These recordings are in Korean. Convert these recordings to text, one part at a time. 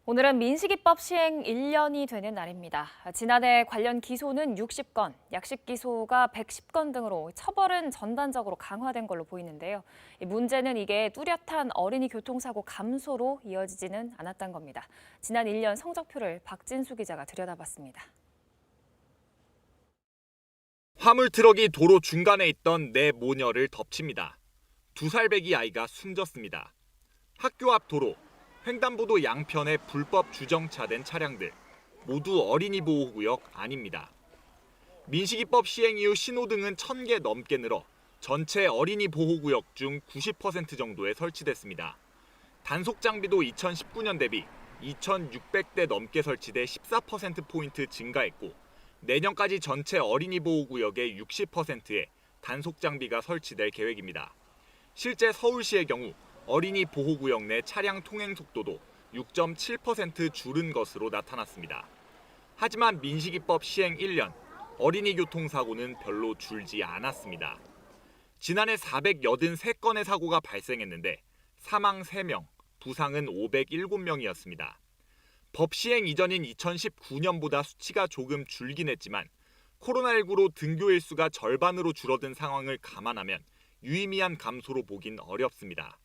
오늘은 민식이법 시행 1년이 되는 날입니다. 지난해 관련 기소는 60건, 약식 기소가 110건 등으로 처벌은 전반적으로 강화된 걸로 보이는데요. 문제는 이게 뚜렷한 어린이 교통사고 감소로 이어지지는 않았던 겁니다. 지난 1년 성적표를 박진수 기자가 들여다봤습니다. 화물 트럭이 도로 중간에 있던 네 모녀를 덮칩니다. 2살 배기 아이가 숨졌습니다. 학교 앞 도로, 횡단보도 양편에 불법 주정차된 차량들, 모두 어린이 보호구역 아닙니다. 민식이법 시행 이후 신호등은 1,000개 넘게 늘어 전체 어린이 보호구역 중 90% 정도에 설치됐습니다. 단속 장비도 2019년 대비 2,600대 넘게 설치돼 14%포인트 증가했고 내년까지 전체 어린이 보호구역의 60%에 단속 장비가 설치될 계획입니다. 실제 서울시의 경우 어린이 보호구역 내 차량 통행 속도도 6.7% 줄은 것으로 나타났습니다. 하지만 민식이법 시행 1년, 어린이 교통사고는 별로 줄지 않았습니다. 지난해 483건의 사고가 발생했는데 사망 3명, 부상은 507명이었습니다. 법 시행 이전인 2019년보다 수치가 조금 줄긴 했지만 코로나19로 등교 일수가 절반으로 줄어든 상황을 감안하면 유의미한 감소로 보긴 어렵습니다.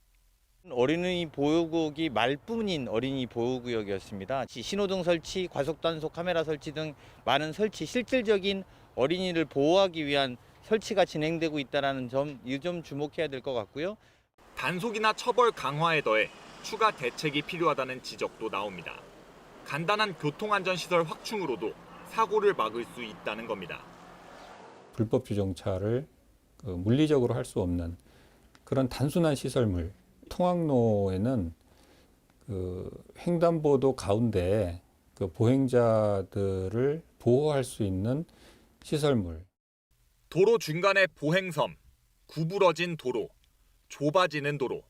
어린이 보호구역이 말뿐인 어린이 보호구역이었습니다. 신호등 설치, 과속단속 카메라 설치 등 많은 설치, 실질적인 어린이를 보호하기 위한 설치가 진행되고 있다는 점, 이 점 주목해야 될 것 같고요. 단속이나 처벌 강화에 더해 추가 대책이 필요하다는 지적도 나옵니다. 간단한 교통안전시설 확충으로도 사고를 막을 수 있다는 겁니다. 불법 주정차를 물리적으로 할 수 없는 그런 단순한 시설물, 통학로에는 횡단보도 가운데 보행자들을 보호할 수 있는 시설물. 도로 중간에 보행섬, 구부러진 도로, 좁아지는 도로.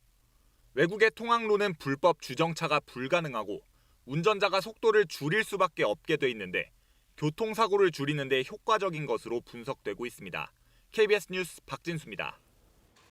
외국의 통학로는 불법 주정차가 불가능하고 운전자가 속도를 줄일 수밖에 없게 돼 있는데 교통사고를 줄이는 데 효과적인 것으로 분석되고 있습니다. KBS 뉴스 박진수입니다.